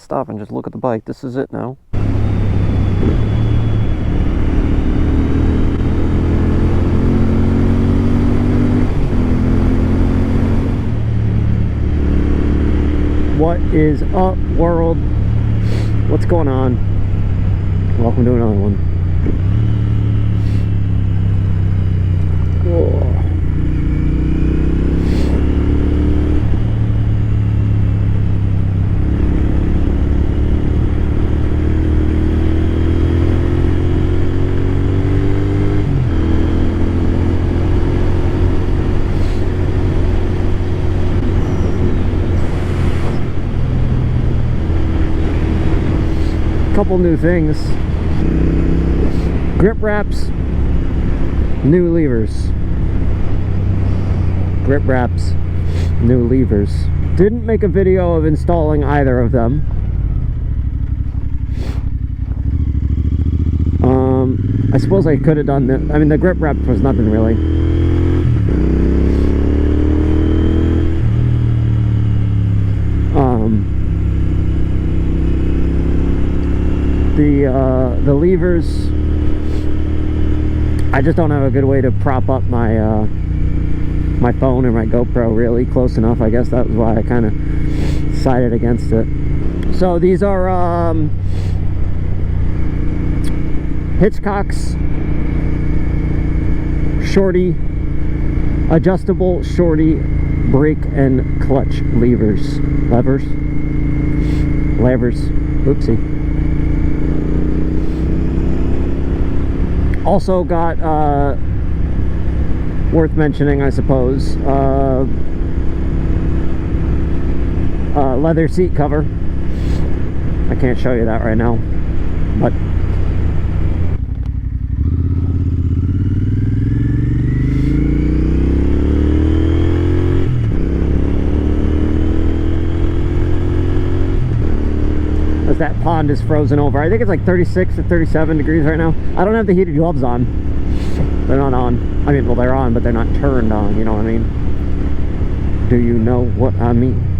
stop and just look at the bike. This is it now. What is up, world? What's going on? Welcome to another one. Whoa. Couple new things. Grip wraps, new levers. Grip wraps, new levers. Didn't make a video of installing either of them. I suppose I could have done that. I mean, the grip wrap was nothing really. The levers, I just don't have a good way to prop up my my phone or my GoPro really close enough. I guess that was why I kind of sided against it. So these are HITCHCOCKS shorty, adjustable shorty brake and clutch levers. Oopsie. Also got, worth mentioning, I suppose, leather seat cover. I can't show you that right now, but that pond is frozen over. I think it's like 36 to 37 degrees right now. I don't have the heated gloves on. They're not on. I mean, well, they're on, but they're not turned on. You know what I mean? Do you know what I mean?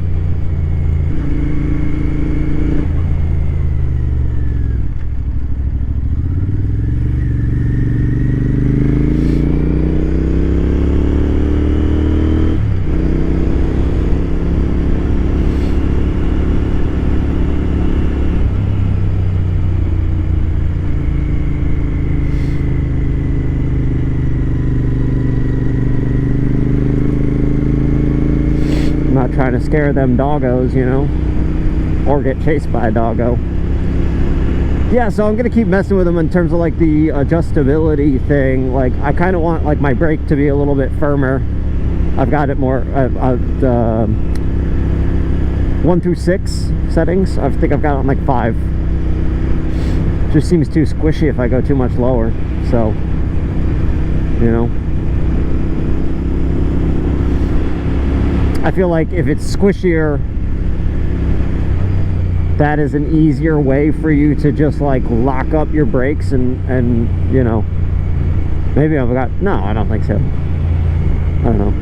Trying to scare them doggos, you know, or get chased by a doggo. Yeah, so I'm gonna keep messing with them in terms of like the adjustability thing. Like I kind of want like my brake to be a little bit firmer. I've got it more 1 through 6 settings. I think I've got it on like 5. Just seems too squishy if I go too much lower, so you know, I feel like if it's squishier, that is an easier way for you to just like lock up your brakes and you know, maybe I've got, no, I don't think so. I don't know.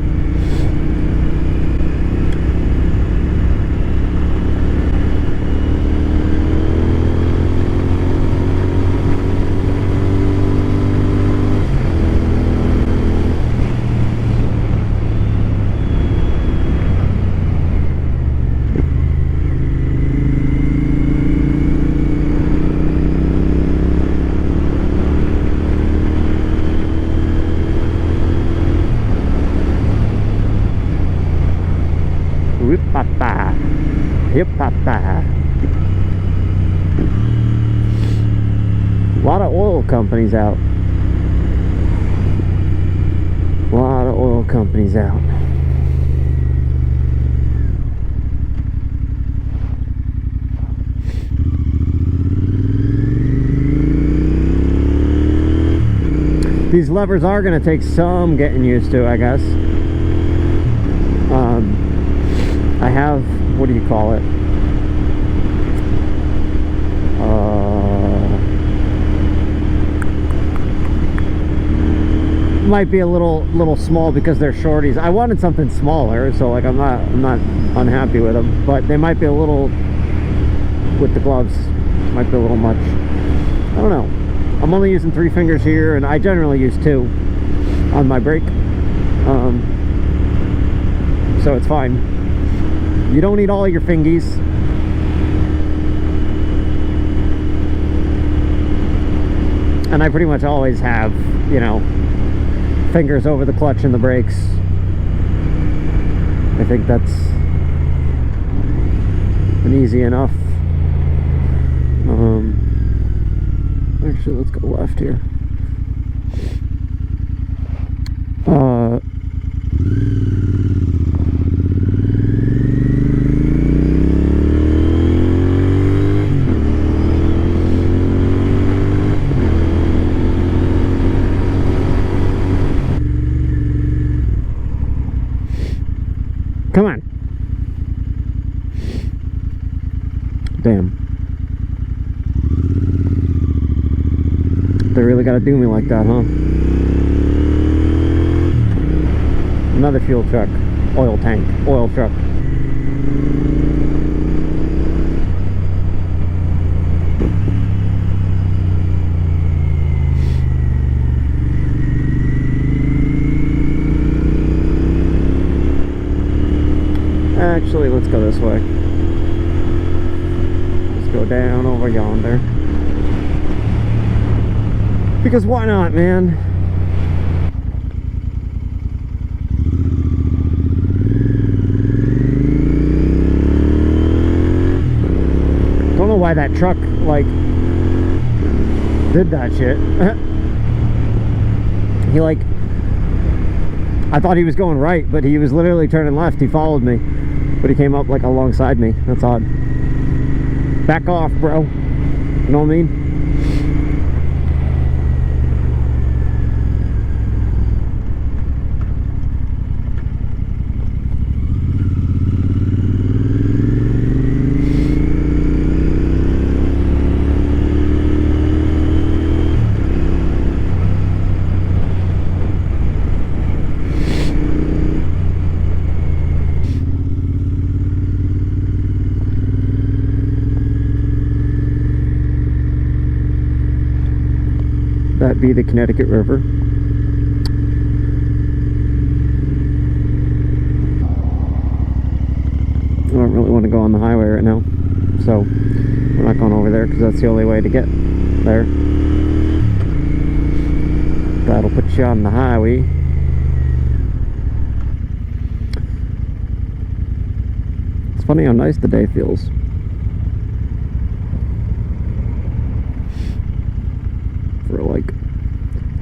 A lot of oil companies out. A lot of oil companies out. These levers are going to take some getting used to, I guess. I have, what do you call it? Might be a little small because they're shorties. I wanted something smaller, so like I'm not unhappy with them, but they might be a little with the gloves. Might be a little much. I don't know. I'm only using 3 fingers here, and I generally use 2 on my brake. So it's fine. You don't need all of your fingies. And I pretty much always have, you know, fingers over the clutch and the brakes. I think that's an easy enough. Actually, let's go left here. Come on. Damn. They really gotta do me like that, huh? Another fuel truck. Oil tank. Oil truck. Actually, let's go this way. Let's go down over yonder. Because why not, man? Don't know why that truck, like, did that shit. He, like, I thought he was going right, but he was literally turning left. He followed me. But he came up like alongside me. That's odd. Back off, bro. You know what I mean? That be the Connecticut River. I don't really want to go on the highway right now, so we're not going over there because that's the only way to get there. That'll put you on the highway. It's funny how nice the day feels. For like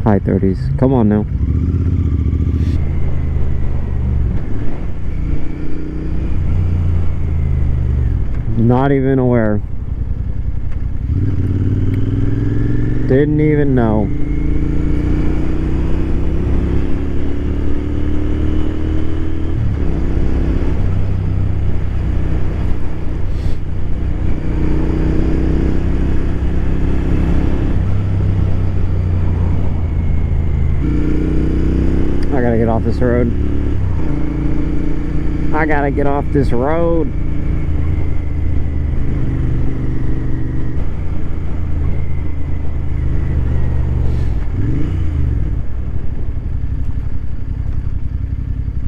high 30s. Come on now. Not even aware. Didn't even know. I gotta get off this road. I gotta get off this road.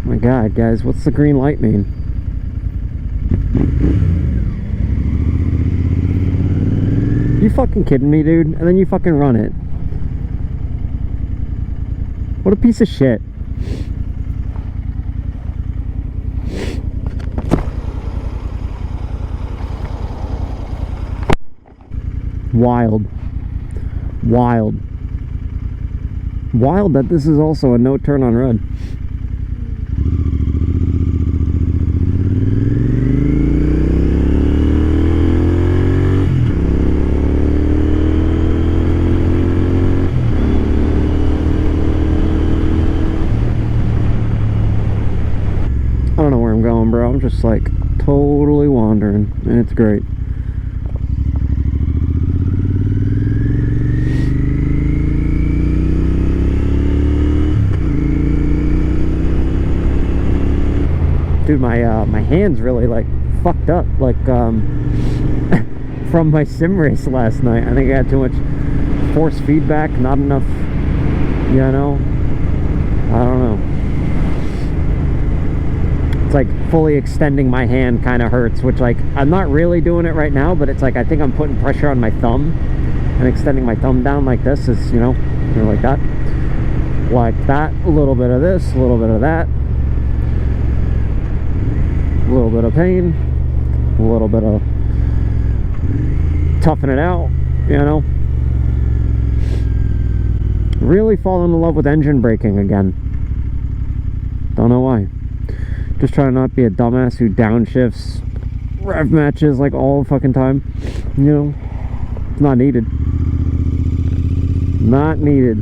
My God, guys, what's the green light mean? You fucking kidding me, dude? And then you fucking run it. What a piece of shit. Wild. Wild. Wild that this is also a no turn on red. I don't know where I'm going, bro. I'm just like totally wandering, and it's great. Dude, my hand's really like fucked up. Like from my sim race last night. I think I had too much force feedback, not enough, you know, I don't know. It's like fully extending my hand kind of hurts, which like I'm not really doing it right now, but it's like I think I'm putting pressure on my thumb and extending my thumb down like this is, you know, like that, a little bit of this, a little bit of that, a little bit of pain, a little bit of toughen it out, you know. Really falling in love with engine braking again. Don't know why. Just trying not to be a dumbass who downshifts rev matches like all the fucking time. You know, it's not needed. Not needed.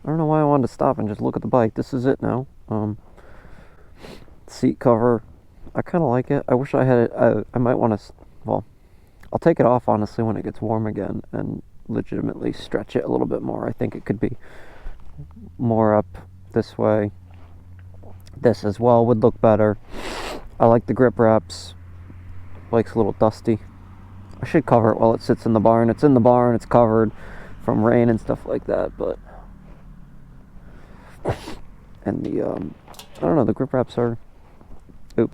I don't know why I wanted to stop and just look at the bike. This is it now. Seat cover. I kind of like it. I wish I had it. I might want to, well, I'll take it off honestly when it gets warm again and legitimately stretch it a little bit more. I think it could be more up this way. This as well would look better. I like the grip wraps. Bike's a little dusty. I should cover it while it sits in the barn. It's in the barn. It's covered from rain and stuff like that, but and the I don't know, the grip wraps are grip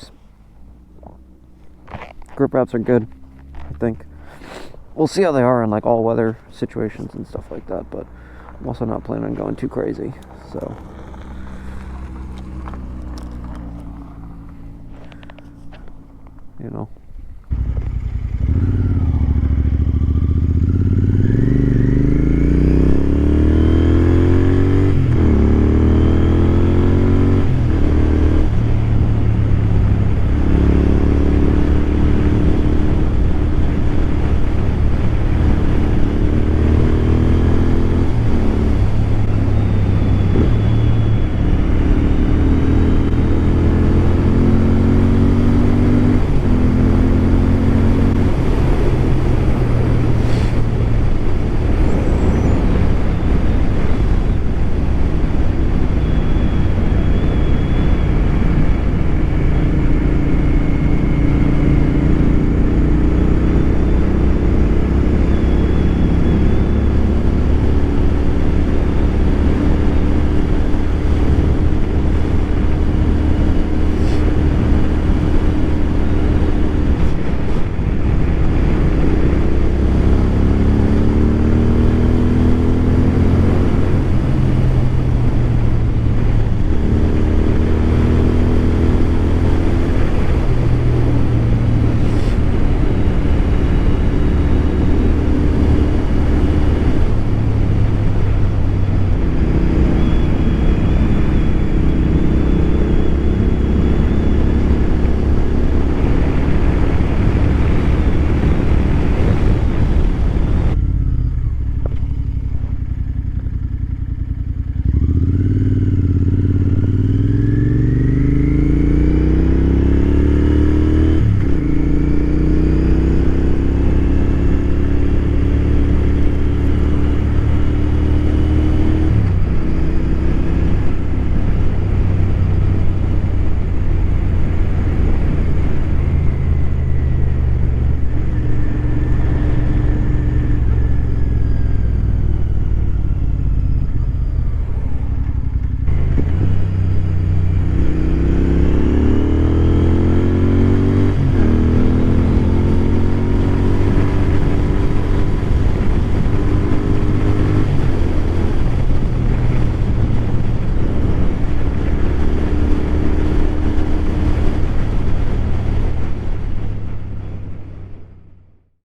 wraps are good, I think. We'll see how they are in like all weather situations and stuff like that, but I'm also not planning on going too crazy, so you know,